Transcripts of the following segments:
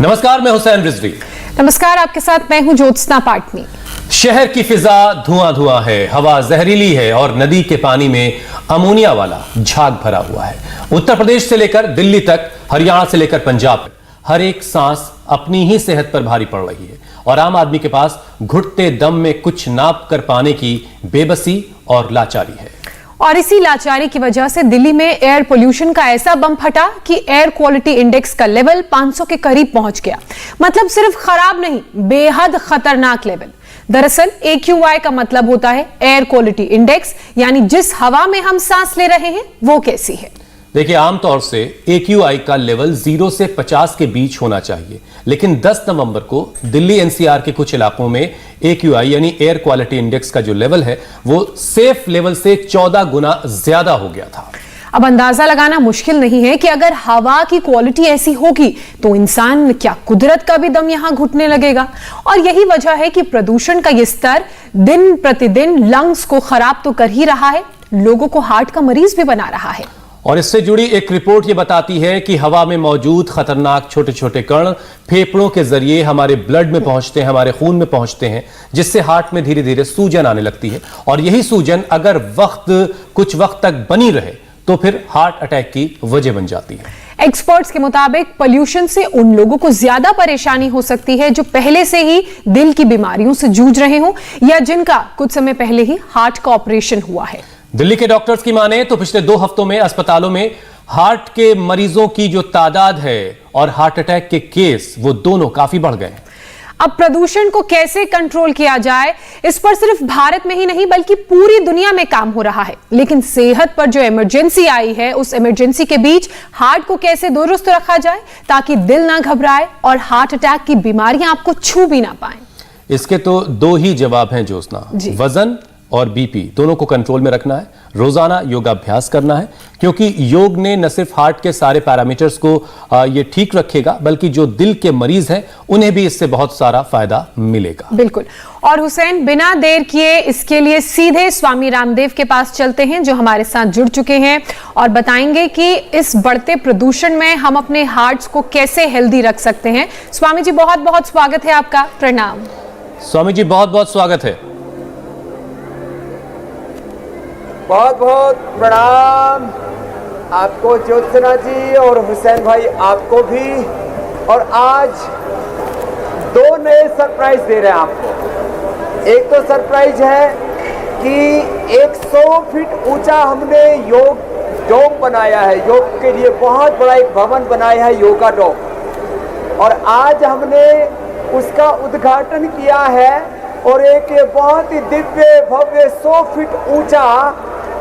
नमस्कार, मैं हुसैन रिजवी। नमस्कार, आपके साथ मैं हूं ज्योत्सना पाटनी। शहर की फिजा धुआं धुआं है, हवा जहरीली है और नदी के पानी में अमोनिया वाला झाग भरा हुआ है। उत्तर प्रदेश से लेकर दिल्ली तक, हरियाणा से लेकर पंजाब तक हर एक सांस अपनी ही सेहत पर भारी पड़ रही है और आम आदमी के पास घुटते दम में कुछ नाप कर पाने की बेबसी और लाचारी है। और इसी लाचारी की वजह से दिल्ली में एयर पोल्यूशन का ऐसा बम फटा कि एयर क्वालिटी इंडेक्स का लेवल 500 के करीब पहुंच गया। मतलब सिर्फ खराब नहीं, बेहद खतरनाक लेवल। दरअसल AQI का मतलब होता है एयर क्वालिटी इंडेक्स, यानी जिस हवा में हम सांस ले रहे हैं वो कैसी है। देखिए, आमतौर से AQI का लेवल 0 से 50 के बीच होना चाहिए, लेकिन 10 नवंबर को दिल्ली NCR के कुछ इलाकों में AQI यानी एयर क्वालिटी इंडेक्स का जो लेवल है वो सेफ लेवल से 14 गुना ज्यादा हो गया था। अब अंदाजा लगाना मुश्किल नहीं है कि अगर हवा की क्वालिटी ऐसी होगी तो इंसान क्या, कुदरत का भी दम यहां घुटने लगेगा। और यही वजह है कि प्रदूषण का यह स्तर दिन प्रतिदिन लंग्स को खराब तो कर ही रहा है, लोगों को हार्ट का मरीज भी बना रहा है। और इससे जुड़ी एक रिपोर्ट ये बताती है कि हवा में मौजूद खतरनाक छोटे छोटे कण फेफड़ों के जरिए हमारे ब्लड में पहुंचते हैं, हमारे खून में पहुंचते हैं, जिससे हार्ट में धीरे धीरे सूजन आने लगती है। और यही सूजन अगर कुछ वक्त तक बनी रहे तो फिर हार्ट अटैक की वजह बन जाती है। एक्सपर्ट्स के मुताबिक पोल्यूशन से उन लोगों को ज्यादा परेशानी हो सकती है जो पहले से ही दिल की बीमारियों से जूझ रहे हो या जिनका कुछ समय पहले ही हार्ट का ऑपरेशन हुआ है। दिल्ली के डॉक्टर्स की माने तो पिछले 2 हफ्तों में अस्पतालों में हार्ट के मरीजों की जो तादाद है और हार्ट अटैक के केस, वो दोनों काफी बढ़ गए। अब प्रदूषण को कैसे कंट्रोल किया जाए, इस पर सिर्फ भारत में ही नहीं बल्कि पूरी दुनिया में काम हो रहा है। लेकिन सेहत पर जो इमरजेंसी आई है, उस इमरजेंसी के बीच हार्ट को कैसे दुरुस्त रखा जाए ताकि दिल ना घबराए और हार्ट अटैक की बीमारियां आपको छू भी ना पाए। इसके तो 2 ही जवाब हैं ज्योत्सना, वजन और बीपी दोनों को कंट्रोल में रखना है, रोजाना योगाभ्यास करना है, क्योंकि योग ने न सिर्फ हार्ट के सारे पैरामीटर्स को ये ठीक रखेगा बल्कि जो दिल के मरीज हैं उन्हें भी इससे बहुत सारा फायदा मिलेगा। बिल्कुल। और हुसैन, बिना देर किए इसके लिए सीधे स्वामी रामदेव के पास चलते हैं जो हमारे साथ जुड़ चुके हैं और बताएंगे कि इस बढ़ते प्रदूषण में हम अपने हार्ट्स को कैसे हेल्दी रख सकते हैं। स्वामी जी, बहुत बहुत स्वागत है आपका। प्रणाम। स्वामी जी, बहुत बहुत स्वागत है। बहुत बहुत प्रणाम आपको ज्योत्सना जी और हुसैन भाई, आपको भी। और आज 2 नए सरप्राइज दे रहे हैं आपको। एक तो सरप्राइज है कि 100 फीट ऊंचा हमने योग डोम बनाया है, योग के लिए बहुत बड़ा एक भवन बनाया है, योगा डोम। और आज हमने उसका उद्घाटन किया है और एक बहुत ही दिव्य भव्य 100 फीट ऊंचा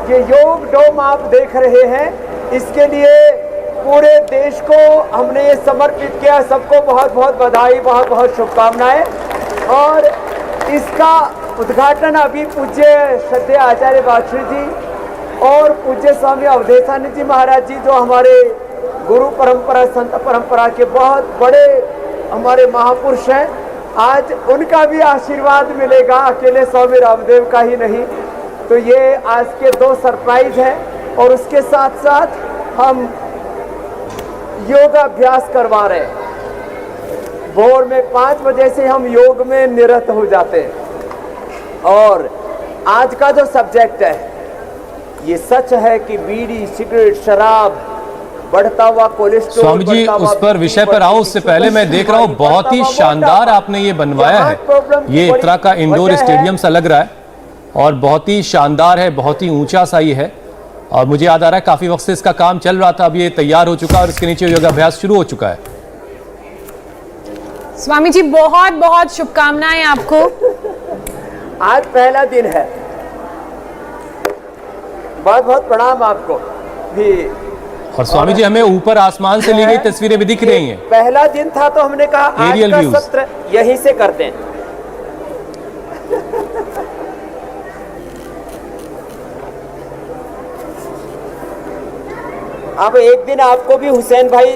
ये योग डोम आप देख रहे हैं। इसके लिए पूरे देश को हमने ये समर्पित किया। सबको बहुत बहुत बधाई, बहुत बहुत शुभकामनाएं। और इसका उद्घाटन अभी पूज्य श्रद्धेय आचार्य बागश्री जी और पूज्य स्वामी अवधेशानंद जी महाराज जी, जो हमारे गुरु परंपरा, संत परंपरा के बहुत बड़े हमारे महापुरुष हैं, आज उनका भी आशीर्वाद मिलेगा, अकेले स्वामी रामदेव का ही नहीं। तो ये आज के 2 सरप्राइज हैं और उसके साथ साथ हम योगाभ्यास करवा रहे हैं। भोर में 5 बजे से हम योग में निरत हो जाते हैं। और आज का जो सब्जेक्ट है, ये सच है कि बीड़ी, सिगरेट, शराब, बढ़ता हुआ कोलेस्ट्रॉल। स्वामी जी, उस पर विषय पर आऊं उससे पहले मैं देख रहा हूं बहुत ही शानदार आपने ये बनवाया है। ये एक तरह का इंडोर स्टेडियम सा लग रहा है और बहुत ही शानदार है, बहुत ही ऊंचा सा ही है। और मुझे याद आ रहा है काफी वक्त से इसका काम चल रहा था, अब ये तैयार हो चुका है और इसके नीचे योगाभ्यास शुरू हो चुका है। स्वामी जी, बहुत बहुत शुभकामनाएं आपको। आज पहला दिन है। बहुत बहुत प्रणाम आपको भी। और स्वामी जी, हमें ऊपर आसमान से ली गई तस्वीरें भी दिख रही हैं। पहला दिन था तो हमने कहा आज का सत्र यहीं से करते हैं। अब एक दिन आपको भी हुसैन भाई,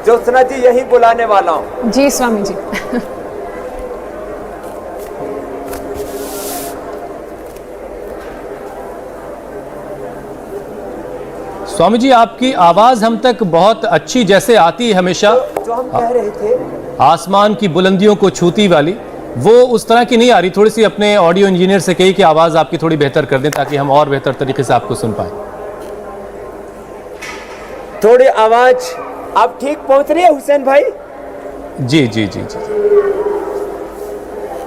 ज्योत्सना जी, यही बुलाने वाला हूं। जी स्वामी जी। स्वामी जी, आपकी आवाज हम तक बहुत अच्छी जैसे आती है हमेशा, जो हम कह रहे थे आसमान की बुलंदियों को छूती वाली, वो उस तरह की नहीं आ रही। थोड़ी सी अपने ऑडियो इंजीनियर से कही कि आवाज आपकी थोड़ी बेहतर कर दें ताकि हम और बेहतर तरीके से आपको सुन पाए। थोड़ी आवाज आप ठीक पहुंच रही है हुसैन भाई? जी जी जी जी।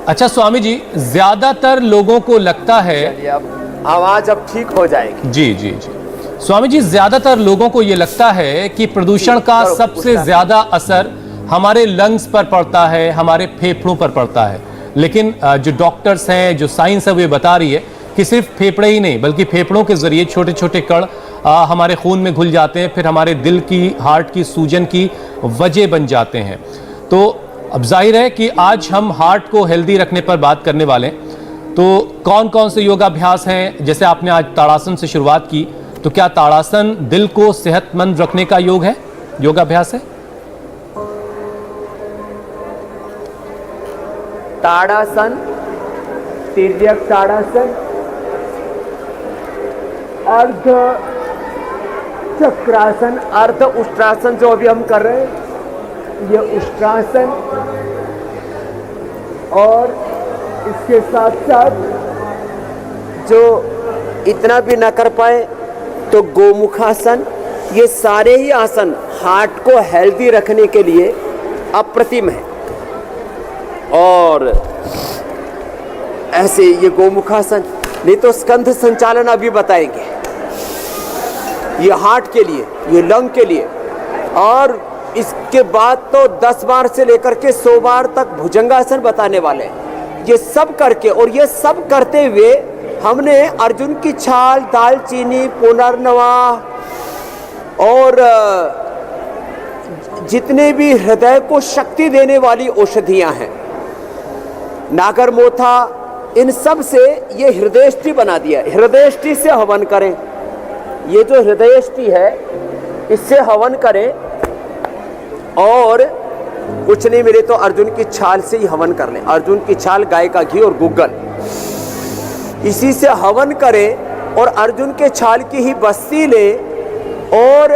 अच्छा स्वामी जी, ज्यादातर लोगों को लगता है, अब आवाज अब ठीक हो जाएगी। जी जी जी स्वामी जी, ज्यादातर लोगों को यह लगता है कि प्रदूषण का सबसे ज्यादा असर हमारे लंग्स पर पड़ता है, हमारे फेफड़ों पर पड़ता है। लेकिन जो डॉक्टर्स हैं, जो साइंस है, वो ये बता रही है कि सिर्फ फेफड़े ही नहीं बल्कि फेफड़ों के जरिए छोटे छोटे कण हमारे खून में घुल जाते हैं, फिर हमारे दिल की, हार्ट की सूजन की वजह बन जाते हैं। तो अब जाहिर है कि आज हम हार्ट को हेल्दी रखने पर बात करने वाले हैं। तो कौन कौन से योगाभ्यास हैं? जैसे आपने आज ताड़ासन से शुरुआत की, तो क्या ताड़ासन दिल को सेहतमंद रखने का योगाभ्यास है? ताड़ासन, तिर्यक ताड़ासन, अर्ध चक्रासन, अर्ध उष्ट्रासन जो अभी हम कर रहे हैं, ये उष्ट्रासन, और इसके साथ साथ जो इतना भी ना कर पाए तो गोमुखासन। ये सारे ही आसन हार्ट को हेल्दी रखने के लिए अप्रतिम है। और ऐसे ये गोमुखासन, नहीं तो स्कंध संचालन अभी बताएंगे, ये हार्ट के लिए, ये लंग के लिए। और इसके बाद तो 10 बार से लेकर के 100 बार तक भुजंगासन बताने वाले हैं। ये सब करके, और ये सब करते हुए हमने अर्जुन की छाल, दालचीनी, पुनर्नवा और जितने भी हृदय को शक्ति देने वाली औषधियां हैं, नागरमोथा, इन सब से ये हृदयष्टि बना दिया। हृदयष्टि से हवन करें, ये जो हृदयष्टि है इससे हवन करें। और कुछ नहीं मिले तो अर्जुन की छाल से ही हवन कर लें। अर्जुन की छाल, गाय का घी और गुग्गल, इसी से हवन करें। और अर्जुन के छाल की ही बस्ती लें और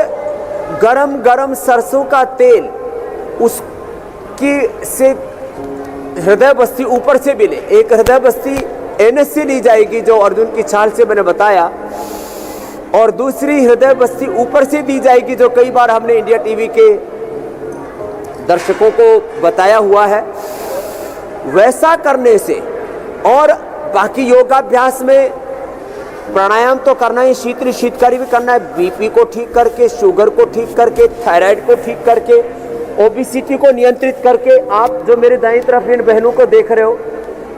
गरम गरम सरसों का तेल उसकी से हृदय बस्ती ऊपर से भी लें। एक हृदय बस्ती एनएससी ली जाएगी जो अर्जुन की छाल से मैंने बताया, और दूसरी हृदय बस्ती ऊपर से दी जाएगी जो कई बार हमने इंडिया टीवी के दर्शकों को बताया हुआ है। वैसा करने से, और बाकी योगाभ्यास में प्राणायाम तो करना ही, शीतकारी भी करना है, बीपी को ठीक करके, शुगर को ठीक करके, थायराइड को ठीक करके, ओबेसिटी को नियंत्रित करके। आप जो मेरे दाईं तरफ इन बहनों को देख रहे हो,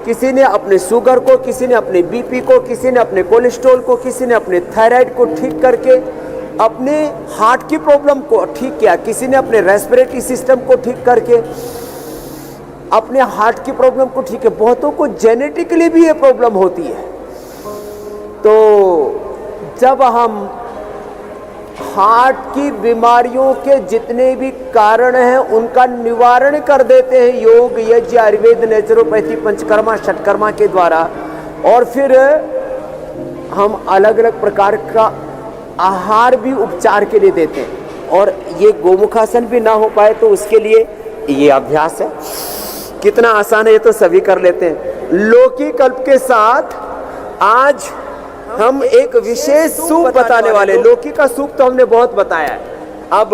किसी ने अपने शुगर को, किसी ने अपने बीपी को, किसी ने अपने कोलेस्ट्रॉल को, किसी ने अपने थायराइड को ठीक करके अपने हार्ट की प्रॉब्लम को ठीक किया, किसी ने अपने रेस्पिरेटरी सिस्टम को ठीक करके अपने हार्ट की प्रॉब्लम को ठीक है। बहुतों को जेनेटिकली भी ये प्रॉब्लम होती है। तो जब हम हार्ट की बीमारियों के जितने भी कारण हैं उनका निवारण कर देते हैं योग, यज्ञ, आयुर्वेद, नेचुरोपैथी, पंचकर्मा, षटकर्मा के द्वारा, और फिर हम अलग अलग प्रकार का आहार भी उपचार के लिए देते हैं। और ये गोमुखासन भी ना हो पाए तो उसके लिए ये अभ्यास है। कितना आसान है, ये तो सभी कर लेते हैं। लौकी कल्प के साथ आज हम एक विशेष सूप बताने वाले। लौकी का सूप तो हमने बहुत बताया है। अब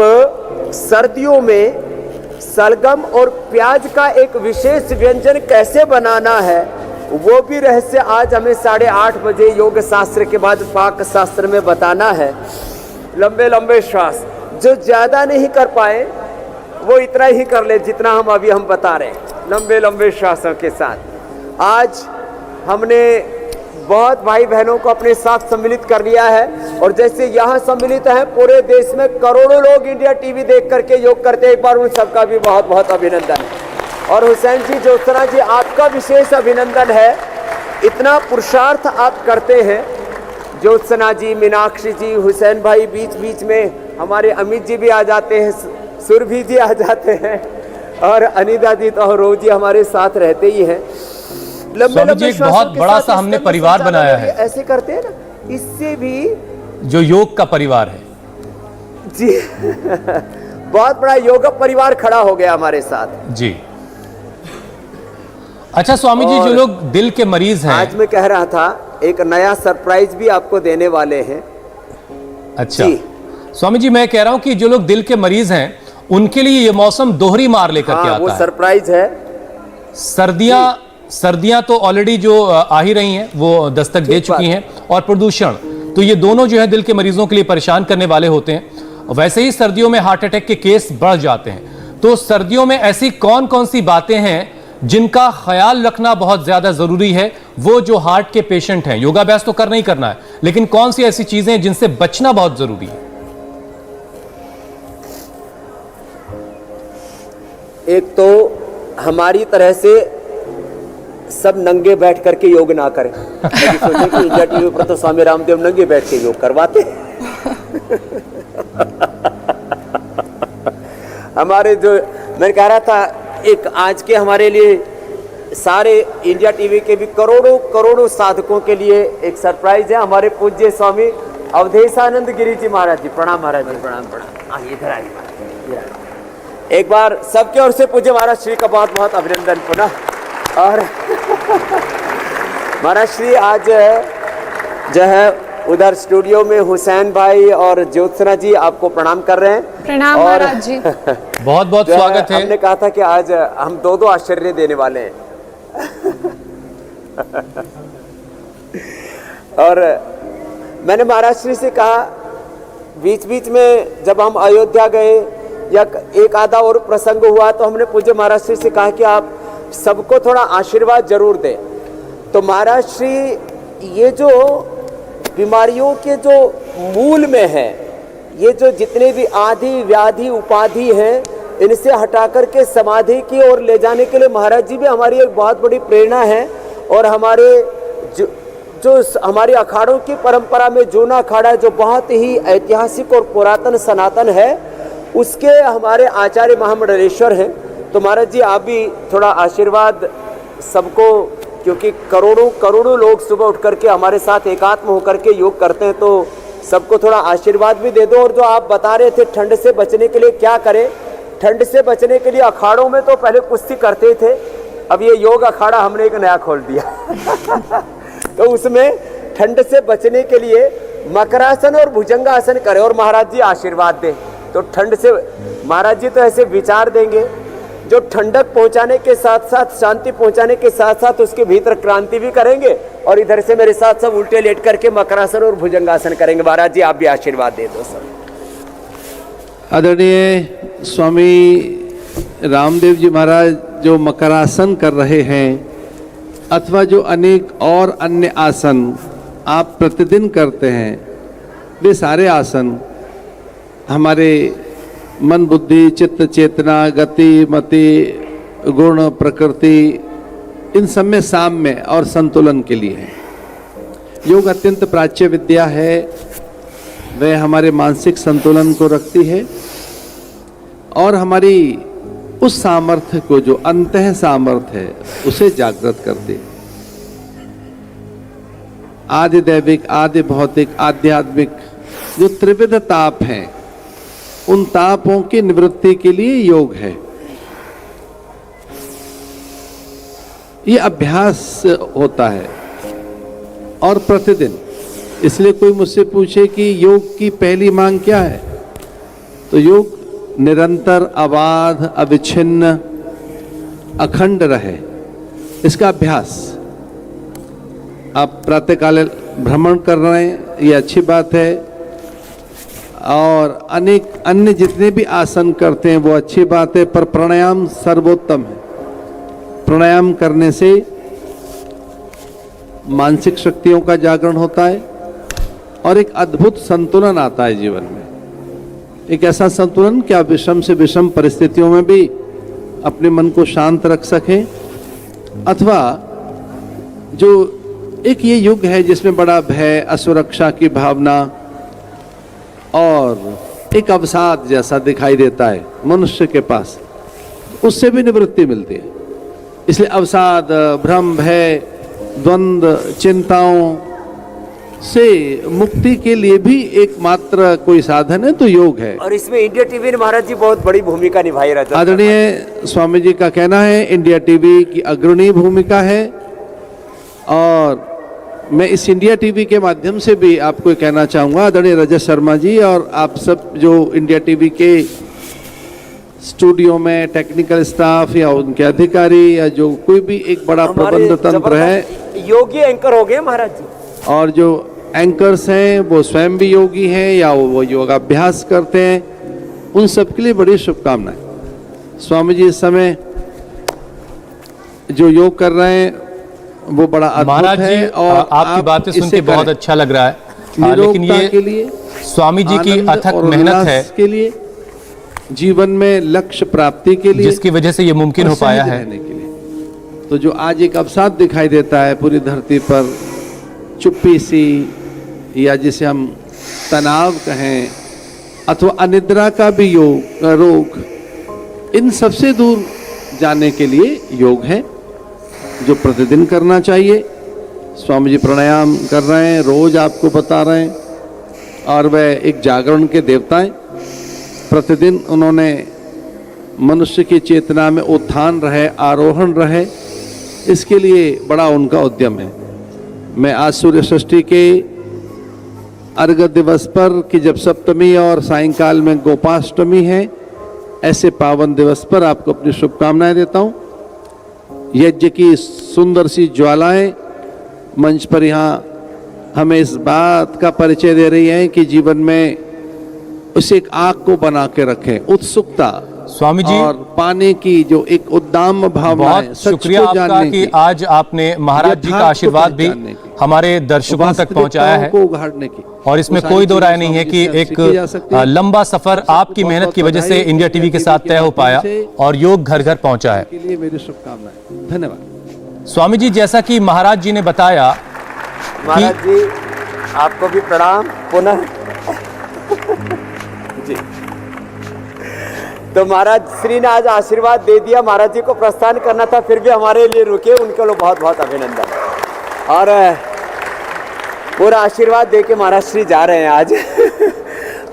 सर्दियों में सलगम और प्याज का एक विशेष व्यंजन कैसे बनाना है वो भी रहस्य आज हमें 8:30 बजे योग शास्त्र के बाद पाक शास्त्र में बताना है। लंबे लंबे श्वास, जो ज्यादा नहीं कर पाए वो इतना ही कर ले जितना हम बता रहे हैं, लंबे लंबे श्वासों के साथ। आज हमने बहुत भाई बहनों को अपने साथ सम्मिलित कर लिया है, और जैसे यहाँ सम्मिलित है पूरे देश में करोड़ों लोग इंडिया टीवी देख करके योग करते हैं। एक बार उन सबका भी बहुत बहुत अभिनंदन है। और हुसैन जी, ज्योत्सना जी, आपका विशेष अभिनंदन है। इतना पुरुषार्थ आप करते हैं। ज्योत्सना जी, मीनाक्षी जी, हुसैन भाई, बीच बीच में हमारे अमित जी भी आ जाते हैं, सुरभि जी आ जाते हैं, और अनिता जी तो रोज ही हमारे साथ रहते ही हैं। स्वामी जी, एक बहुत बड़ा सा हमने परिवार बनाया है, ऐसे करते हैं ना, इससे भी जो योग का परिवार है, जी बहुत बड़ा योगा परिवार खड़ा हो गया हमारे साथ जी। अच्छा स्वामी जी, जो लोग दिल के मरीज हैं, आज मैं कह रहा था एक नया सरप्राइज भी आपको देने वाले हैं। अच्छा जी। स्वामी जी, मैं कह रहा हूं कि जो लोग दिल के मरीज हैं उनके लिए ये मौसम दोहरी मार लेकर के हाँ, वो आता है। सरप्राइज है। सर्दियां तो ऑलरेडी जो आ ही रही हैं वो दस्तक दे चुकी हैं, और प्रदूषण, तो ये दोनों जो है दिल के मरीजों के लिए परेशान करने वाले होते हैं। वैसे ही सर्दियों में हार्ट अटैक के केस बढ़ जाते हैं। तो सर्दियों में ऐसी कौन कौन सी बातें हैं जिनका ख्याल रखना बहुत ज्यादा जरूरी है? वो जो हार्ट के पेशेंट हैं, योगाभ्यास तो करना ही करना है, लेकिन कौन सी ऐसी चीजें हैं जिनसे बचना बहुत जरूरी है? एक तो हमारी तरह से सब नंगे बैठ करके योग ना करें। सोचें कि इंडिया टीवी पर तो स्वामी रामदेव नंगे बैठ के योग करवाते हमारे जो मैं कह रहा था, एक आज के हमारे लिए सारे इंडिया टीवी के भी करोड़ों करोड़ों साधकों के लिए एक सरप्राइज है। हमारे पूज्य स्वामी अवधेशानंद गिरी जी महाराज जी, प्रणाम महाराज जी, प्रणाम प्रणाम। इधर आइए महाराज, एक बार सबके ओर से पूज्य महाराज श्री का बहुत बहुत अभिनंदन पुनः। और महाराज श्री आज जो है उधर स्टूडियो में हुसैन भाई और ज्योत्सना जी आपको प्रणाम कर रहे हैं। प्रणाम महाराज जी। बहुत बहुत स्वागत है। हमने कहा था कि आज हम दो आश्चर्य देने वाले हैं। और मैंने महाराज श्री से कहा, बीच बीच में जब हम अयोध्या गए या एक आधा और प्रसंग हुआ तो हमने पूज्य महाराज श्री से कहा कि आप सबको थोड़ा आशीर्वाद जरूर दें। तो महाराज श्री ये जो बीमारियों के जो मूल में है, ये जो जितने भी आदि व्याधि उपाधि हैं, इनसे हटाकर के समाधि की ओर ले जाने के लिए महाराज जी भी हमारी एक बहुत बड़ी प्रेरणा है। और हमारे जो हमारे अखाड़ों की परंपरा में जूना अखाड़ा जो बहुत ही ऐतिहासिक और पुरातन सनातन है, उसके हमारे आचार्य महामंडलेश्वर हैं। तो महाराज जी आप भी थोड़ा आशीर्वाद सबको, क्योंकि करोड़ों करोड़ों लोग सुबह उठ करके हमारे साथ एकात्म होकर के योग करते हैं, तो सबको थोड़ा आशीर्वाद भी दे दो। और जो आप बता रहे थे ठंड से बचने के लिए क्या करें, ठंड से बचने के लिए अखाड़ों में तो पहले कुश्ती करते थे, अब ये योग अखाड़ा हमने एक नया खोल दिया। तो उसमें ठंड से बचने के लिए मकरासन और भुजंगासन करें और महाराज जी आशीर्वाद दें। तो ठंड से महाराज जी तो ऐसे विचार देंगे जो ठंडक पहुंचाने के साथ साथ, शांति पहुंचाने के साथ साथ उसके भीतर क्रांति भी करेंगे, और इधर से मेरे साथ सब उल्टे लेट करके मकरासन और भुजंगासन करेंगे। महाराज जी आप भी आशीर्वाद दे दो सब। आदरणीय स्वामी रामदेव जी महाराज जो मकरासन कर रहे हैं, अथवा जो अनेक और अन्य आसन आप प्रतिदिन करते हैं, वे सारे आसन हमारे मन बुद्धि चित्त चेतना गति मति गुण प्रकृति इन सब में साम्य और संतुलन के लिए है। योग अत्यंत प्राच्य विद्या है, वह हमारे मानसिक संतुलन को रखती है और हमारी उस सामर्थ्य को, जो अंतः सामर्थ्य है, उसे जागृत करती है। आदि दैविक, आदि भौतिक, आध्यात्मिक जो त्रिविध ताप हैं, उन तापों की निवृत्ति के लिए योग है। ये अभ्यास होता है और प्रतिदिन। इसलिए कोई मुझसे पूछे कि योग की पहली मांग क्या है, तो योग निरंतर अबाध अविच्छिन्न अखंड रहे, इसका अभ्यास। आप प्रातःकाल भ्रमण कर रहे हैं, ये अच्छी बात है, और अनेक अन्य जितने भी आसन करते हैं वो अच्छी बात है, पर प्राणायाम सर्वोत्तम है। प्राणायाम करने से मानसिक शक्तियों का जागरण होता है और एक अद्भुत संतुलन आता है जीवन में। एक ऐसा संतुलन कि आप विषम से विषम परिस्थितियों में भी अपने मन को शांत रख सकें, अथवा जो एक ये युग है जिसमें बड़ा भय, असुरक्षा की भावना और एक अवसाद जैसा दिखाई देता है मनुष्य के पास, उससे भी निवृत्ति मिलती है। इसलिए अवसाद, भ्रम, भय, द्वंद्व, चिंताओं से मुक्ति के लिए भी एकमात्र कोई साधन है तो योग है। और इसमें इंडिया टीवी ने महाराज जी बहुत बड़ी भूमिका निभाई रहती है। आदरणीय स्वामी जी का कहना है इंडिया टीवी की अग्रणी भूमिका है, और मैं इस इंडिया टीवी के माध्यम से भी आपको कहना चाहूँगा, आदरणीय रजत शर्मा जी और आप सब जो इंडिया टीवी के स्टूडियो में टेक्निकल स्टाफ या उनके अधिकारी या जो कोई भी एक बड़ा प्रबंध तंत्र है, योगी एंकर हो गए महाराज जी। और जो एंकर्स हैं वो स्वयं भी योगी हैं या वो योगाभ्यास करते हैं, उन सब के लिए बड़ी शुभकामनाएं। स्वामी जी इस समय जो योग कर रहे हैं वो बड़ा महाराज अद्भुत जी है, और आपकी बातें सुन के बहुत अच्छा लग रहा है, लेकिन ये के लिए स्वामी जी की आनंद अथक और मेहनत उल्लास है के लिए, जीवन में लक्ष्य प्राप्ति के लिए, जिसकी वजह से ये मुमकिन और हो पाया सहज है। रहने के लिए। तो जो आज एक अवसाद दिखाई देता है पूरी धरती पर, चुप्पी सी, या जिसे हम तनाव कहें अथवा अनिद्रा का भी रोग, इन सबसे दूर जाने के लिए योग है जो प्रतिदिन करना चाहिए। स्वामी जी प्राणायाम कर रहे हैं, रोज आपको बता रहे हैं, और वह एक जागरण के देवता हैं। प्रतिदिन उन्होंने मनुष्य की चेतना में उत्थान रहे, आरोहण रहे, इसके लिए बड़ा उनका उद्यम है। मैं आज सूर्य षष्ठी के अर्घ दिवस पर कि जब सप्तमी और सायंकाल में गोपाष्टमी है, ऐसे पावन दिवस पर आपको अपनी शुभकामनाएं देता हूँ। यज्ञ की सुंदर सी ज्वालाएं मंच पर यहाँ हमें इस बात का परिचय दे रही हैं कि जीवन में उसे एक आग को बना के रखें, उत्सुकता स्वामी जी और पाने की जो एक उद्दाम भावना है, बहुत सच शुक्रिया को आपका जानने कि की, आज आपने महाराज जी का यथार्थ को आशीर्वाद भी पहचानने की, हमारे दर्शकों तक पहुंचाया है, वास्तविकताओं को उघाड़ने की। और इसमें वो कोई सारी दो राय चीजें नहीं है स्वामी कि जी से एक सीखी जा सकती है। लंबा सफर आपकी बहुत मेहनत की बहुत वजह से बधाई इंडिया टीवी के साथ तय हो पाया और योग घर घर पहुंचा है। के लिए मेरी शुभकामनाएं। धन्यवाद। स्वामी जी, जैसा कि महाराज जी ने बताया, महाराज जी आपको भी प्रणाम पुनः जी। तो महाराज श्री ने आज आशीर्वाद दे दिया, महाराज जी को प्रस्थान करना था फिर भी हमारे लिए रुके, उनके लिए बहुत बहुत अभिनंदन। और पूरा आशीर्वाद दे के महाराज श्री जा रहे हैं आज।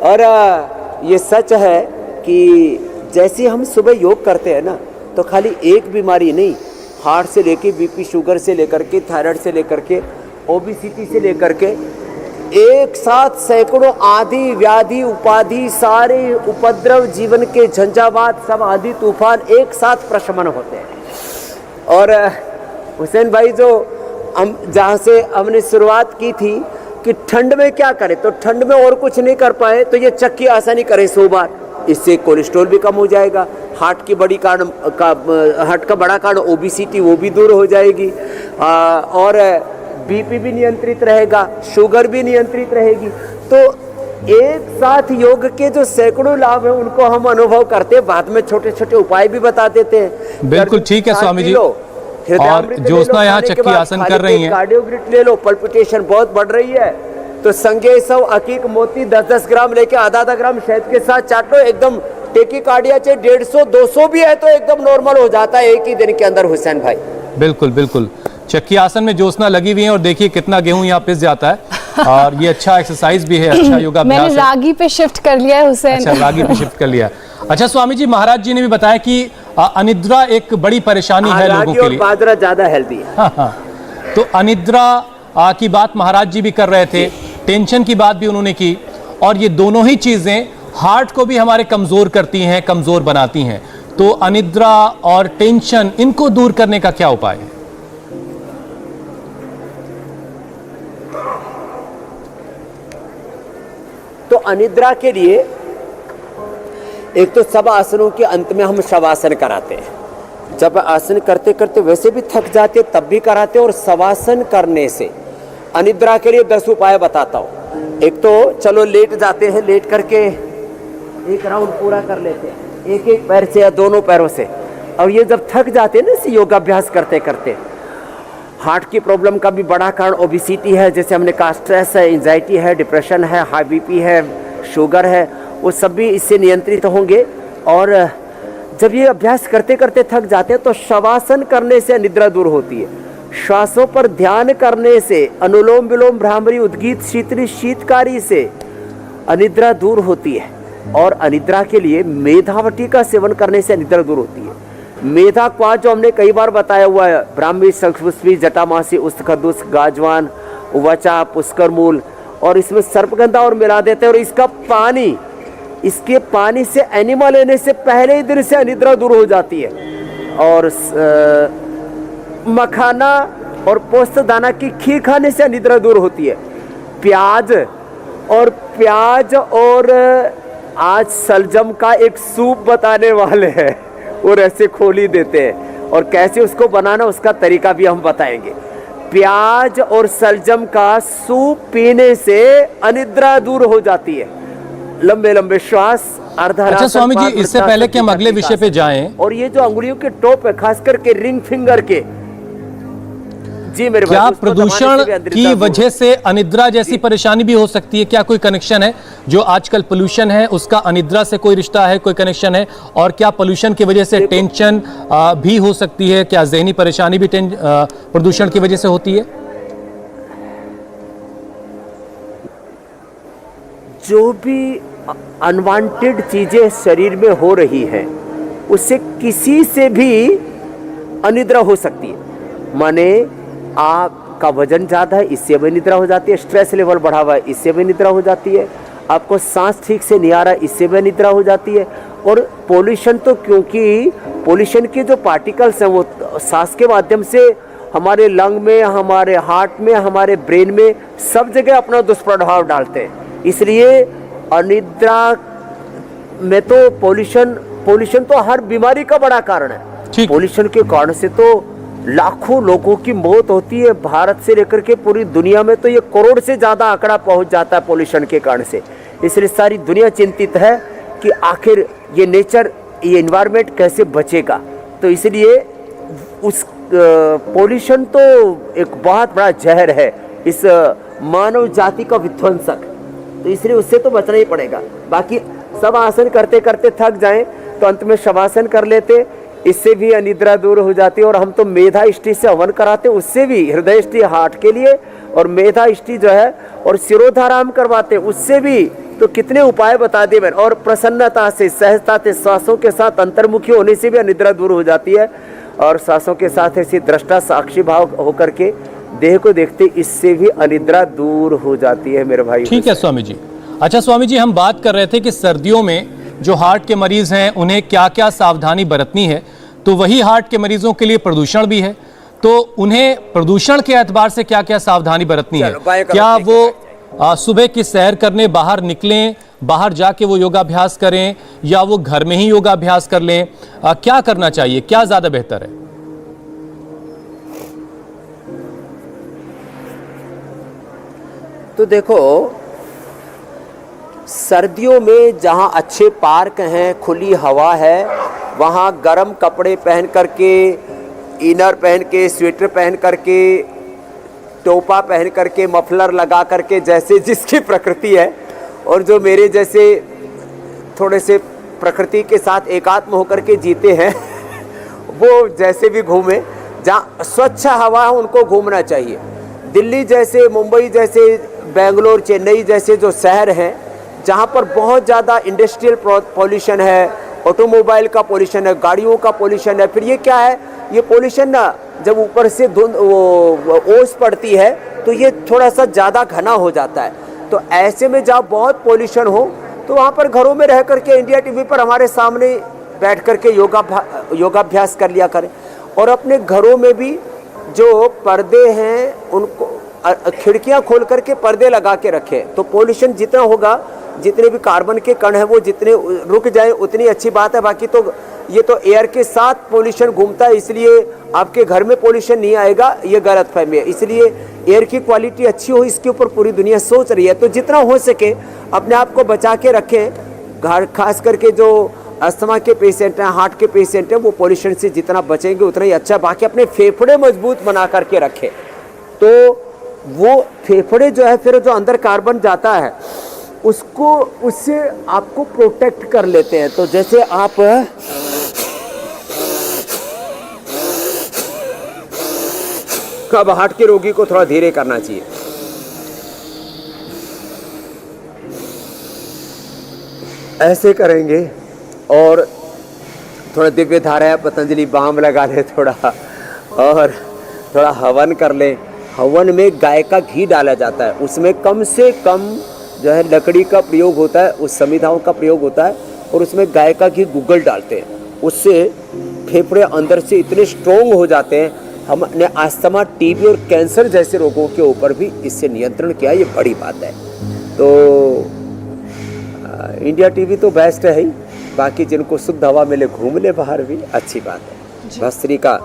और ये सच है कि जैसे हम सुबह योग करते हैं ना, तो खाली एक बीमारी नहीं, हार्ट से लेके बीपी शुगर से लेकर के थायराइड से लेकर के ओबेसिटी से लेकर के एक साथ सैकड़ों आदि व्याधि उपाधि सारे उपद्रव जीवन के झंझावात सब आदि तूफान एक साथ प्रशमन होते हैं। और हुसैन भाई जो हम जहाँ से हमने शुरुआत की थी कि ठंड में क्या करें, तो ठंड में और कुछ नहीं कर पाए तो ये चक्की आसानी करें 100 बार, इससे कोलेस्ट्रॉल भी कम हो जाएगा, हार्ट की बड़ी कारण हार्ट का बड़ा कारण ओबेसिटी वो भी दूर हो जाएगी, और बीपी भी नियंत्रित रहेगा, शुगर भी नियंत्रित रहेगी। तो एक साथ योग के जो सैकड़ों लाभ हैं उनको हम अनुभव करते हैं, बाद में छोटे छोटे उपाय भी बता देते हैं। बिल्कुल ठीक है स्वामी जी। और ज्योत्सना यहाँ चक्की आसन कर रही हैं। कार्डियोग्रिट ले लो, पल्पिटेशन बहुत बढ़ रही है, तो संगे सौ अकीक मोती 10-10 ग्राम लेके आधा ग्राम शहद के साथ चाट लो, एकदम टेकिकार्डिया चाहे 150-200 भी है तो एकदम नॉर्मल हो जाता है एक ही दिन के अंदर। हुसैन भाई बिल्कुल बिल्कुल, चक्की आसन में ज्योत्सना लगी हुई है और देखिए कितना गेहूं यहाँ पिस जाता है, और ये अच्छा एक्सरसाइज भी है, अच्छा योगाभ्यास मैंने है। रागी पे शिफ्ट कर लिया है हुसैन। अच्छा, रागी पे शिफ्ट कर लिया। अच्छा स्वामी जी, महाराज जी ने भी बताया कि अनिद्रा एक बड़ी परेशानी है लोगों के लिए। बाजरा ज्यादा हेल्दी है। हाँ। तो अनिद्रा की बात महाराज जी भी कर रहे थे, टेंशन की बात भी उन्होंने की, और ये दोनों ही चीजें हार्ट को भी हमारे कमजोर करती हैं, कमजोर बनाती हैं। तो अनिद्रा और टेंशन, इनको दूर करने का क्या उपाय है? तो अनिद्रा के लिए एक तो सब आसनों के अंत में हम शवासन कराते हैं। जब आसन करते करते वैसे भी थक जाते तब भी कराते हैं, और शवासन करने से अनिद्रा के लिए 10 उपाय बताता हूँ। एक तो चलो लेट जाते हैं, लेट करके एक राउंड पूरा कर लेते हैं एक एक पैर से या दोनों पैरों से। और ये जब थक जाते हैं ना इस योगाभ्यास करते करते, हार्ट की प्रॉब्लम का भी बड़ा कारण ओबेसिटी है, जैसे हमने कहा स्ट्रेस है, एंजाइटी है, डिप्रेशन है, हाई बीपी है, शुगर है, वो सब भी इससे नियंत्रित होंगे। और जब ये अभ्यास करते करते थक जाते हैं तो शवासन करने से निद्रा दूर होती है। श्वासों पर ध्यान करने से, अनुलोम विलोम भ्रामरी उद्गीत शीतली शीतकारी से अनिद्रा दूर होती है। और अनिद्रा के लिए मेधावटी का सेवन करने से अनिद्रा दूर होती है। मेधा क्वाथ जो हमने कई बार बताया हुआ है, ब्राह्मी, शंखपुष्पी, जटामासी, उस्तखदुस, गाजवान, उवचा, पुष्कर मूल, और इसमें सर्पगंधा और मिला देते हैं। और इसका पानी, इसके पानी से एनिमा लेने से पहले ही दिन से अनिद्रा दूर हो जाती है। और मखाना और पोस्त दाना की खीर खाने से अनिद्रा दूर होती है। प्याज और आज सलजम का एक सूप बताने वाले हैं, और ऐसे खोली देते हैं, और कैसे उसको बनाना उसका तरीका भी हम बताएंगे। प्याज और सलजम का सूप पीने से अनिद्रा दूर हो जाती है। लंबे लंबे श्वास, अर्धरासन। अच्छा स्वामी जी, इससे पहले कि हम अगले विषय पे जाएं, और ये जो अंगुलियों के टोप है, खास करके रिंग फिंगर के, जी मेरे क्या भाई, उसको दबाने प्रदूषण से भी अनिद्रा की दूर वजह से अनिद्रा जैसी परेशानी भी हो सकती है? क्या कोई कनेक्शन है? जो आजकल पोल्यूशन है उसका अनिद्रा से कोई रिश्ता है, कोई कनेक्शन है? और क्या पोल्यूशन की वजह से टेंशन भी हो सकती है? क्या जहनी परेशानी भी प्रदूषण की वजह से होती है? जो भी अनवांटेड चीजें शरीर में हो रही हैं, उससे किसी से भी अनिद्रा हो सकती है। माने आपका वजन ज़्यादा है, इससे भी निद्रा हो जाती है। स्ट्रेस लेवल बढ़ा हुआ है, इससे भी निद्रा हो जाती है। आपको सांस ठीक से नहीं आ रहा है, इससे भी निद्रा हो जाती है। और पोल्यूशन तो, क्योंकि पोल्यूशन के जो पार्टिकल्स हैं वो सांस के माध्यम से हमारे लंग में, हमारे हार्ट में, हमारे ब्रेन में, सब जगह अपना दुष्प्रभाव डालते हैं। इसलिए अनिद्रा में तो पोल्यूशन तो हर बीमारी का बड़ा कारण है। पोल्यूशन के कारण से तो लाखों लोगों की मौत होती है। भारत से लेकर के पूरी दुनिया में तो ये करोड़ से ज़्यादा आंकड़ा पहुंच जाता है पोल्यूशन के कारण से। इसलिए सारी दुनिया चिंतित है कि आखिर ये नेचर, ये एनवायरनमेंट कैसे बचेगा। तो इसलिए उस पोल्यूशन तो एक बहुत बड़ा जहर है, इस मानव जाति का विध्वंसक। तो इसलिए उससे तो बचना ही पड़ेगा। बाकी सब आसन करते करते थक जाएं तो अंत में शवासन कर लेते, इससे भी अनिद्रा दूर हो जाती है। और हम तो मेधा इष्टि से हवन कराते, उससे भी हृदय इष्टि हार्ट के लिए, और मेधा इष्टि जो है, और शिरोधाराम करवाते, उससे भी तो कितने उपाय बता दिए मैंने। और प्रसन्नता से, सहजता से, श्वासों के साथ अंतर्मुखी होने से भी अनिद्रा दूर हो जाती है। और श्वासों के साथ ऐसी दृष्टा साक्षी भाव होकर के देह को देखते, इससे भी अनिद्रा दूर हो जाती है मेरे भाई। ठीक है स्वामी जी। अच्छा स्वामी जी, हम बात कर रहे थे कि सर्दियों में जो हार्ट के मरीज हैं उन्हें क्या क्या सावधानी बरतनी है, तो वही हार्ट के मरीजों के लिए प्रदूषण भी है, तो उन्हें प्रदूषण के एतबार से क्या क्या सावधानी बरतनी है? क्या वो सुबह की सैर करने बाहर निकलें, बाहर जाके वो योगाभ्यास करें, या वो घर में ही योगाभ्यास कर लें? क्या करना चाहिए, क्या ज्यादा बेहतर है? तो देखो, सर्दियों में जहाँ अच्छे पार्क हैं, खुली हवा है, वहाँ गर्म कपड़े पहन करके, इनर पहन के, स्वेटर पहन करके, टोपा पहन करके, मफलर लगा करके, जैसे जिसकी प्रकृति है, और जो मेरे जैसे थोड़े से प्रकृति के साथ एकात्म होकर के जीते हैं वो जैसे भी घूमें। जहाँ स्वच्छ हवा है उनको घूमना चाहिए। दिल्ली जैसे, मुंबई जैसे, बेंगलोर, चेन्नई जैसे जो शहर हैं, जहाँ पर बहुत ज़्यादा इंडस्ट्रियल पॉल्यूशन है, ऑटोमोबाइल का पॉल्यूशन है, गाड़ियों का पॉल्यूशन है, फिर ये क्या है, ये पॉल्यूशन ना जब ऊपर से धुंध ओस पड़ती है तो ये थोड़ा सा ज़्यादा घना हो जाता है। तो ऐसे में जहाँ बहुत पॉल्यूशन हो तो वहाँ पर घरों में रह करके इंडिया टीवी पर हमारे सामने बैठ करके योगाभ्यास कर लिया करें। और अपने घरों में भी जो पर्दे हैं उनको, खिड़कियाँ खोल करके पर्दे लगा के रखें, तो पॉल्यूशन जितना होगा, जितने भी कार्बन के कण हैं वो जितने रुक जाए उतनी अच्छी बात है। बाकी तो ये तो एयर के साथ पॉल्यूशन घूमता है, इसलिए आपके घर में पॉल्यूशन नहीं आएगा, ये गलत फहमी है। इसलिए एयर की क्वालिटी अच्छी हो, इसके ऊपर पूरी दुनिया सोच रही है। तो जितना हो सके अपने आप को बचा के रखें। घर खास करके जो अस्थमा के पेशेंट हैं, हार्ट के पेशेंट हैं, वो पॉल्यूशन से जितना बचेंगे उतना ही अच्छा। बाकी अपने फेफड़े मजबूत बना करके रखें, तो वो फेफड़े जो है, फिर जो अंदर कार्बन जाता है उसको, उससे आपको प्रोटेक्ट कर लेते हैं। तो जैसे आप अब हार्ट के रोगी को थोड़ा धीरे करना चाहिए। ऐसे करेंगे और थोड़ा दिव्य धारा पतंजलि बाम लगा ले थोड़ा, और थोड़ा हवन कर ले। हवन में गाय का घी डाला जाता है, उसमें कम से कम जो है लकड़ी का प्रयोग होता है, उस समिधाओं का प्रयोग होता है, और उसमें गाय का घी गूगल डालते हैं। उससे फेफड़े अंदर से इतने स्ट्रोंग हो जाते हैं। हमने अस्थमा, टीबी और कैंसर जैसे रोगों के ऊपर भी इससे नियंत्रण किया, ये बड़ी बात है। तो इंडिया टीवी तो बेस्ट है ही, बाकी जिनको शुद्ध हवा मिले घूम ले बाहर भी अच्छी बात है। भस्त्री का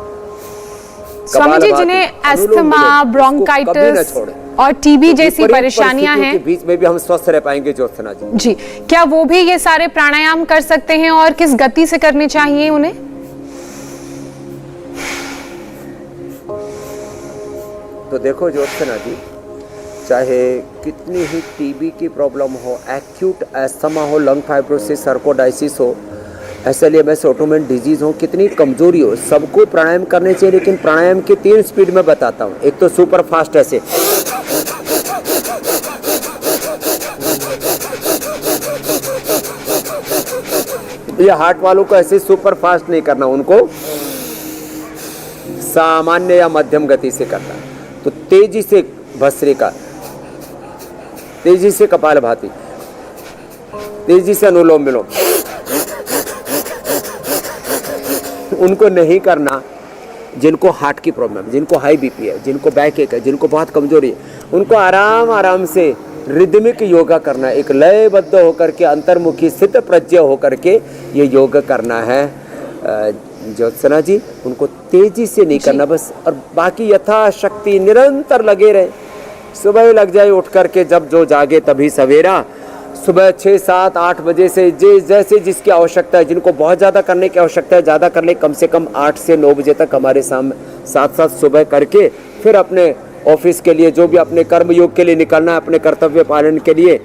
स्वामी जी, जिन्हें अस्थमा, ब्रोंकाइटिस और टीबी जैसी परेशानियां हैं, के बीच में भी हम स्वस्थ रह पाएंगे ज्योत्सना जी। जी, क्या वो भी ये सारे प्राणायाम कर सकते हैं और किस गति से करने चाहिए उन्हें? तो देखो ज्योत्सना जी, चाहे कितनी ही टीबी की प्रॉब्लम हो, एक्यूट एस्थमा हो, लंग फाइब्रोसिस, सर्कोडाइसिस हो, SLEMS ऑटोइम्यून डिजीज हो, कितनी कमजोरी हो, सबको प्राणायाम करने चाहिए। लेकिन प्राणायाम की 3 स्पीड में बताता हूँ। एक तो सुपर फास्ट ऐसे, ये हार्ट वालों को ऐसे सुपर फास्ट नहीं करना, उनको सामान्य या मध्यम गति से करना। तो तेजी से भस्त्रिका, तेजी से कपालभाति, तेजी से अनुलोम विलोम, उनको नहीं करना जिनको हार्ट की प्रॉब्लम, जिनको हाई बीपी है, जिनको बैक एक है, जिनको बहुत कमजोरी है, उनको आराम आराम से रिदमिक योगा करना है। एक लयबद्ध होकर के, अंतर्मुखी स्थित प्रज्ञ होकर के ये योग करना है ज्योत्सना जी। उनको तेजी से नहीं करना बस, और बाकी यथाशक्ति निरंतर लगे रहे। सुबह लग जाए उठ करके, जब जो जागे तभी सवेरा, सुबह 6, 7, 8 बजे से जैसे जिसकी आवश्यकता है। जिनको बहुत ज़्यादा करने की आवश्यकता है ज़्यादा कर ले, कम से कम 8 से 9 बजे तक हमारे साथ सुबह करके फिर अपने ऑफिस के लिए, जो भी अपने कर्म योग के लिए निकलना है, अपने कर्तव्य पालन के लिए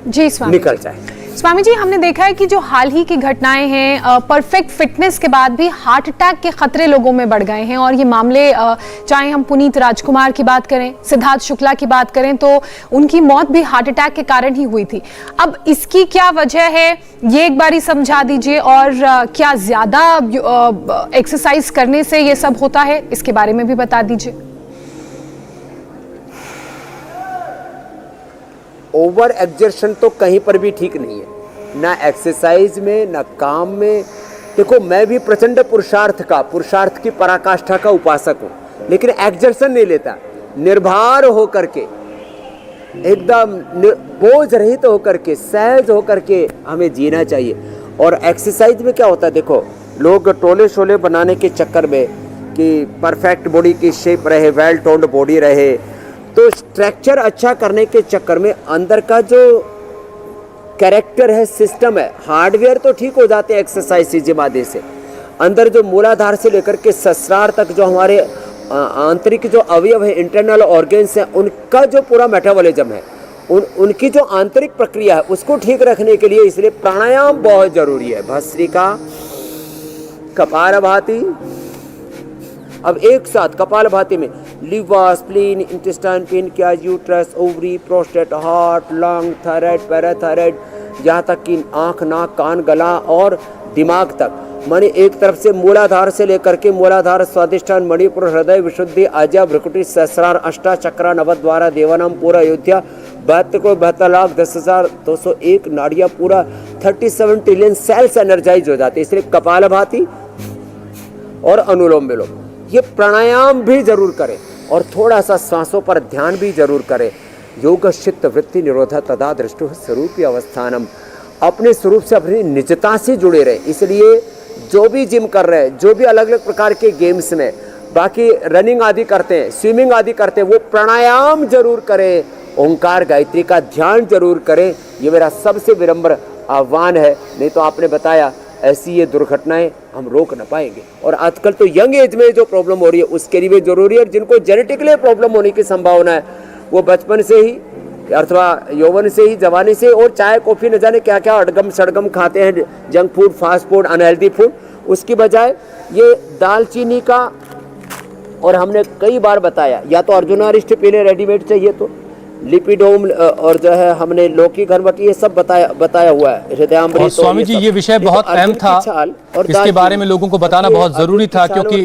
जी स्वामी निकल जाए। स्वामी जी, हमने देखा है कि जो हाल ही की घटनाएं हैं, परफेक्ट फिटनेस के बाद भी हार्ट अटैक के खतरे लोगों में बढ़ गए हैं। और ये मामले, चाहे हम पुनीत राजकुमार की बात करें, सिद्धार्थ शुक्ला की बात करें, तो उनकी मौत भी हार्ट अटैक के कारण ही हुई थी। अब इसकी क्या वजह है, ये एक बारी समझा दीजिए। और क्या ज्यादा एक्सरसाइज करने से ये सब होता है, इसके बारे में भी बता दीजिए। ओवर एक्सर्शन तो कहीं पर भी ठीक नहीं है, ना एक्सरसाइज में, ना काम में। देखो, मैं भी प्रचंड पुरुषार्थ की पराकाष्ठा का उपासक हूँ, लेकिन एक्सर्शन नहीं लेता। निर्भर होकर के, एकदम बोझ रहित होकर के, सहज होकर के हमें जीना चाहिए। और एक्सरसाइज में क्या होता है, देखो, लोग टोले शोले बनाने के चक्कर में कि परफेक्ट बॉडी की शेप रहे, वेल टोन्ड बॉडी रहे, तो स्ट्रक्चर अच्छा करने के चक्कर में अंदर का जो कैरेक्टर है, सिस्टम है, हार्डवेयर तो ठीक हो जाते हैं एक्सरसाइज की माध्यम से। अंदर जो मूलाधार से लेकर के सहस्रार तक जो हमारे आंतरिक जो अवयव है, इंटरनल ऑर्गन्स हैं, उनका जो पूरा मेटाबॉलिज्म है, उनकी जो आंतरिक प्रक्रिया है, उसको ठीक रखने के लिए इसलिए प्राणायाम बहुत जरूरी है। भस्त्रिका, कपालभाति। अब एक साथ कपालभाति में liver, spleen, intestine, pancreas, uterus, ovary, prostate, heart, lung, thyroid, parathyroid, यहाँ तक कि आँख, नाक, कान, गला और दिमाग तक, माने एक तरफ से मूलाधार से लेकर के मूलाधार, स्वादिष्ठान, मणिपुर, हृदय, विशुद्धि, आज्ञा, भ्रुकुटी, सहस्रार, अष्टा चक्रा, नवद्वारा, देवानाम, पूरा अयोध्या, 72,10,201 नाड़ियाँ, पूरा 37 ट्रिलियन सेल्स एनर्जाइज हो जाते हैं। इसलिए कपालभाति और अनुलोम विलोम, ये प्राणायाम भी जरूर करें और थोड़ा सा सांसों पर ध्यान भी जरूर करें। योग चित्त वृत्ति निरोधा तदा दृष्टु स्वरूपी अवस्थानम, अपने स्वरूप से, अपनी निजता से जुड़े रहे। इसलिए जो भी जिम कर रहे हैं, जो भी अलग अलग प्रकार के गेम्स में, बाकी रनिंग आदि करते हैं, स्विमिंग आदि करते हैं, वो प्राणायाम जरूर करें, ओंकार गायत्री का ध्यान जरूर करें। ये मेरा सबसे विनम्र आह्वान है। नहीं तो आपने बताया ऐसी ये दुर्घटनाएं हम रोक न पाएंगे। और आजकल तो यंग एज में जो प्रॉब्लम हो रही है उसके लिए भी जरूरी है। जिनको जेनेटिकली प्रॉब्लम होने की संभावना है वो बचपन से ही अथवा यौवन से ही, जवानी से, और चाय कॉफ़ी न जाने क्या क्या अड़गम सड़गम खाते हैं, junk food, fast food, unhealthy food, उसकी बजाय ये दालचीनी का और हमने कई बार बताया, या तो अर्जुनारिष्ट पीले रेडीमेड चाहिए तो लिपिडोम और जो है हमने लौकी घनवटी ये सब बताया हुआ है, हृदयामृत। और स्वामी जी ये विषय बहुत अहम था, इसके बारे में लोगों को बताना बहुत जरूरी था, क्योंकि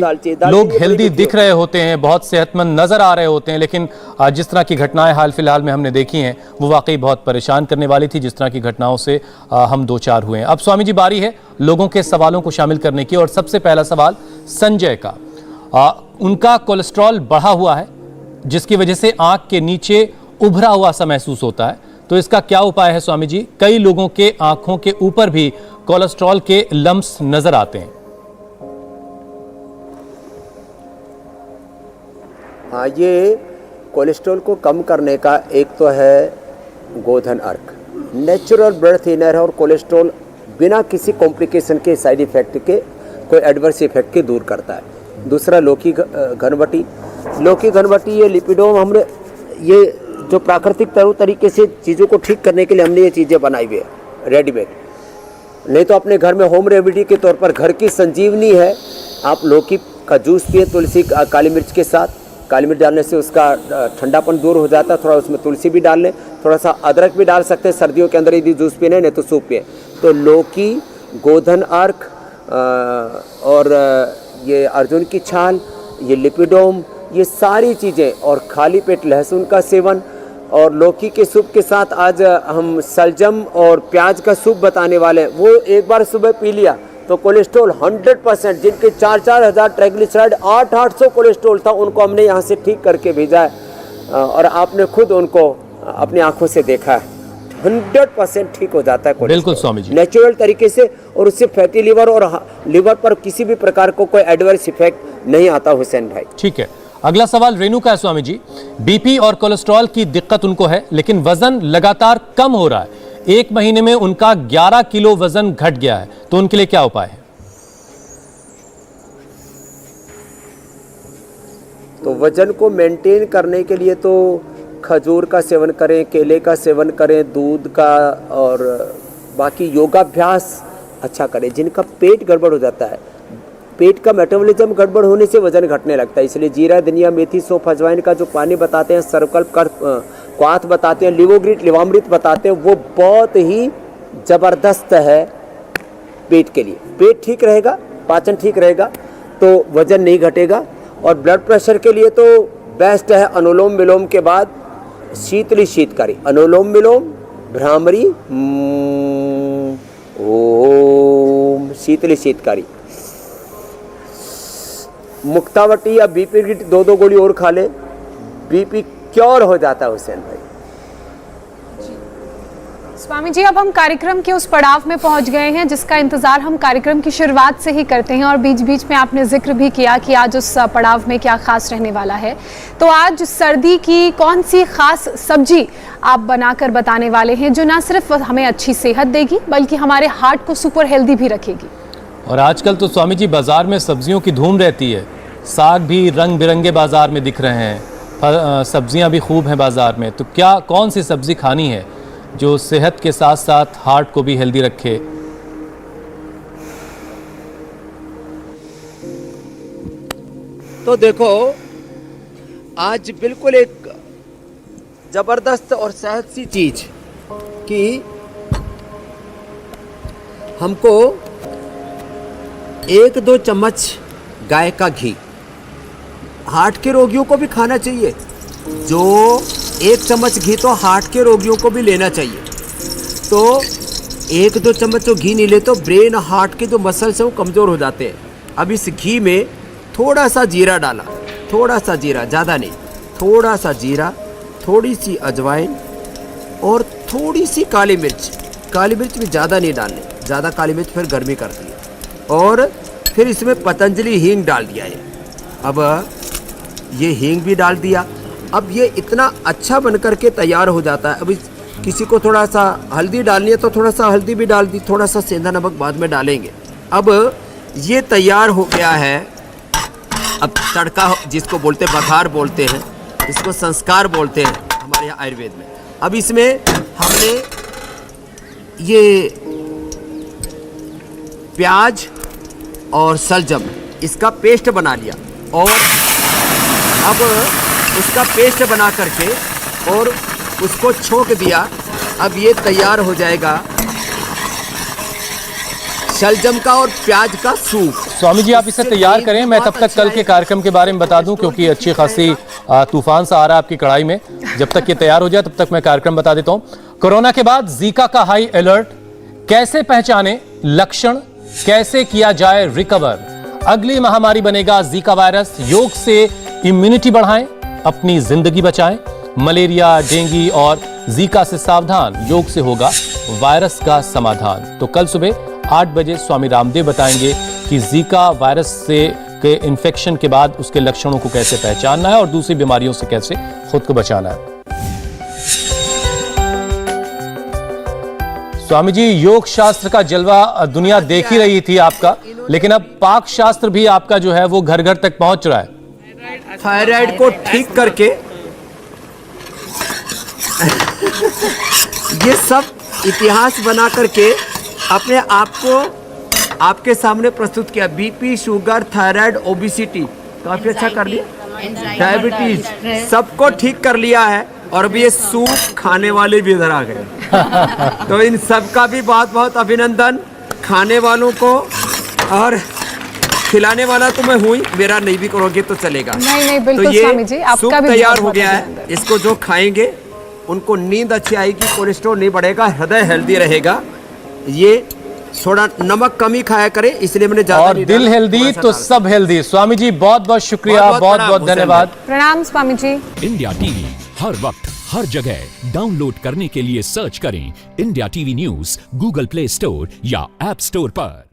लोग हेल्दी दिख रहे होते हैं, बहुत सेहतमंद नजर आ रहे होते हैं, लेकिन जिस तरह की घटनाएं हाल फिलहाल में हमने देखी हैं वो वाकई बहुत परेशान करने वाली थी, जिस तरह की घटनाओं से हम दो चार हुए हैं। अब स्वामी जी बारी है लोगों के सवालों को शामिल करने की, और सबसे पहला सवाल संजय का। उनका कोलेस्ट्रॉल बढ़ा हुआ है जिसकी वजह से आंख के नीचे उभरा हुआ सा महसूस होता है, तो इसका क्या उपाय है स्वामी जी? कई लोगों के आंखों के ऊपर भी कोलेस्ट्रॉल के लम्प्स नजर आते हैं। हाँ, ये कोलेस्ट्रॉल को कम करने का एक तो है गोधन अर्क, नेचुरल ब्लड थिनर है, और कोलेस्ट्रॉल बिना किसी कॉम्प्लिकेशन के, साइड इफेक्ट के, कोई एडवर्स इफेक्ट के दूर करता है। दूसरा लौकी घनवटी, लौकी घनवटी ये लिपिडोम, हमने ये जो प्राकृतिक तरीके से चीज़ों को ठीक करने के लिए हमने ये चीज़ें बनाई हुई है रेडीमेड, नहीं तो अपने घर में होम रेमेडी के तौर पर घर की संजीवनी है। आप लौकी का जूस पिए तुलसी काली मिर्च के साथ, काली मिर्च डालने से उसका ठंडापन दूर हो जाता है, थोड़ा उसमें तुलसी भी डाल लें, थोड़ा सा अदरक भी डाल सकते हैं सर्दियों के अंदर यदि जूस पीने, नहीं तो सूप पिए। तो लौकी, गोधन अर्क और ये अर्जुन की छाल, ये लिपिडोम, ये सारी चीज़ें, और खाली पेट लहसुन का सेवन, और लौकी के सूप के साथ आज हम सलजम और प्याज का सूप बताने वाले हैं, वो एक बार सुबह पी लिया तो कोलेस्ट्रॉल 100%, जिनके 4-4 हज़ार ट्राइग्लिसराइड, 800 कोलेस्ट्रॉल था, उनको हमने यहाँ से ठीक करके भेजा है, और आपने खुद उनको अपनी आंखों से देखा है, 100% ठीक हो जाता है कोलेस्ट्रॉल। बिल्कुल स्वामी जी, नेचुरल तरीके से, और उससे फैटी लिवर और लिवर पर किसी भी प्रकार को कोई एडवर्स इफेक्ट नहीं आता हुसैन भाई। ठीक है। अगला सवाल रेणु का है स्वामी जी। बीपी और कोलेस्ट्रॉल की दिक्कत उनको है, लेकिन वजन लगातार कम हो रहा है। एक महीने में उनका 11 किलो वजन घट गया है, तो उनके लिए क्या उपाय है? तो वजन को मेंटेन करने के लिए तो खजूर का सेवन करें, केले का सेवन करें, दूध का, और बाकी योगाभ्यास अच्छा करें। जिनका पेट गड़बड़ हो जाता है, पेट का मेटाबॉलिज्म गड़बड़ होने से वजन घटने लगता है, इसलिए जीरा, धनिया, मेथी, सौंफ, अजवाइन का जो पानी बताते हैं, सर्वकल्प का क्वाथ बताते हैं, लिवोग्रीट, लिवामृत बताते हैं, वो बहुत ही ज़बरदस्त है पेट के लिए। पेट ठीक रहेगा, पाचन ठीक रहेगा तो वजन नहीं घटेगा। और ब्लड प्रेशर के लिए तो बेस्ट है अनुलोम विलोम के बाद शीतली शीतकारी, अनुलोम विलोम, भ्रामरी, ओम, शीतली शीतकारी, मुक्तावटी या बीपी की 2-2 गोली और खा ले, बीपी क्योर हो जाता है हुसैन भाई। स्वामी जी, अब हम कार्यक्रम के उस पड़ाव में पहुंच गए हैं जिसका इंतजार हम कार्यक्रम की शुरुआत से ही करते हैं, और बीच बीच में आपने जिक्र भी किया कि आज उस पड़ाव में क्या खास रहने वाला है। तो आज सर्दी की कौन सी खास सब्जी आप बनाकर बताने वाले हैं जो ना सिर्फ हमें अच्छी सेहत देगी बल्कि हमारे हार्ट को सुपर हेल्दी भी रखेगी? और आजकल तो स्वामी जी बाजार में सब्जियों की धूम रहती है, साग भी रंग बिरंगे बाजार में दिख रहे हैं, सब्जियां भी खूब हैं बाजार में, तो क्या कौन सी सब्जी खानी है जो सेहत के साथ साथ हार्ट को भी हेल्दी रखे? तो देखो, आज बिल्कुल एक जबरदस्त और सेहत सी चीज कि हमको 1-2 चम्मच गाय का घी हार्ट के रोगियों को भी खाना चाहिए। जो 1 चम्मच घी तो हार्ट के रोगियों को भी लेना चाहिए। तो 1-2 चम्मच जो घी नहीं ले तो ब्रेन, हार्ट के जो मसल्स हैं वो कमज़ोर हो जाते हैं। अब इस घी में थोड़ा सा जीरा डाला, थोड़ा सा जीरा, ज़्यादा नहीं, थोड़ा सा जीरा, थोड़ी सी अजवाइन और थोड़ी सी काली मिर्च। काली मिर्च भी ज़्यादा नहीं डालनी, ज़्यादा काली मिर्च फिर गर्मी करती है। और फिर इसमें पतंजलि हींग डाल दिया है। अब ये हींग भी डाल दिया। अब ये इतना अच्छा बनकर के तैयार हो जाता है। अभी किसी को थोड़ा सा हल्दी डालनी है तो थोड़ा सा हल्दी भी डाल दी, थोड़ा सा सेंधा नमक बाद में डालेंगे। अब ये तैयार हो गया है। अब तड़का जिसको बोलते हैं, बघार बोलते हैं, इसको संस्कार बोलते हैं हमारे यहाँ आयुर्वेद में। अब इसमें हमने ये प्याज और सलजम इसका पेस्ट बना लिया और अब उसका पेस्ट बना करके और उसको छोंक दिया। अब ये तैयार हो जाएगा शलजम का और प्याज का सूप। स्वामी जी आप इसे तैयार करें, मैं तब तक कल के कार्यक्रम के बारे में बता दूं, क्योंकि अच्छी खासी तूफान सा आ रहा है आपकी कढ़ाई में। जब तक ये तैयार हो जाए तब तक मैं कार्यक्रम बता देता हूं। कोरोना के बाद जीका का हाई अलर्ट, कैसे पहचाने लक्षण, कैसे किया जाए रिकवर, अगली महामारी बनेगा जीका वायरस, योग से इम्यूनिटी बढ़ाएं, अपनी जिंदगी बचाएं, मलेरिया, डेंगू और जीका से सावधान, योग से होगा वायरस का समाधान। तो कल सुबह 8 बजे स्वामी रामदेव बताएंगे कि जीका वायरस से के इन्फेक्शन के बाद उसके लक्षणों को कैसे पहचानना है और दूसरी बीमारियों से कैसे खुद को बचाना है। स्वामी जी योग शास्त्र का जलवा दुनिया देख ही रही थी आपका, लेकिन अब पाक शास्त्र भी आपका जो है वो घर घर तक पहुंच रहा है। थायराइड को ठीक करके ये सब इतिहास बना करके अपने आप को आपके सामने प्रस्तुत किया। बीपी, शुगर, थायराइड, ओबेसिटी काफी अच्छा कर लिया, डायबिटीज सबको ठीक कर लिया है। और अभी ये सूप खाने वाले भी इधर आ गए। तो इन सब का भी बहुत बहुत अभिनंदन खाने वालों को, और खिलाने वाला तो मैं हुई, मेरा नहीं भी करोगे तो चलेगा। नहीं बिल्कुल तो स्वामी जी, आपका सूप भी तैयार हो बहुत गया है। अभिनंदन। इसको जो खाएंगे उनको नींद अच्छी आएगी, कोलेस्ट्रॉल नहीं बढ़ेगा, हृदय हेल्दी रहेगा। ये थोड़ा नमक कम ही खाया करे, इसलिए मैंने ज्यादा और नहीं दिल डाला, हेल्दी थोड़ा सा तो डाला। सब हेल्दी। स्वामी जी बहुत बहुत शुक्रिया, बहुत-बहुत बहुत प्रणाम, बहुत हुसैन धन्यवाद। प्रणाम स्वामी जी। इंडिया टीवी हर वक्त हर जगह डाउनलोड करने के लिए सर्च करें India TV news Google play store या ऐप स्टोर पर।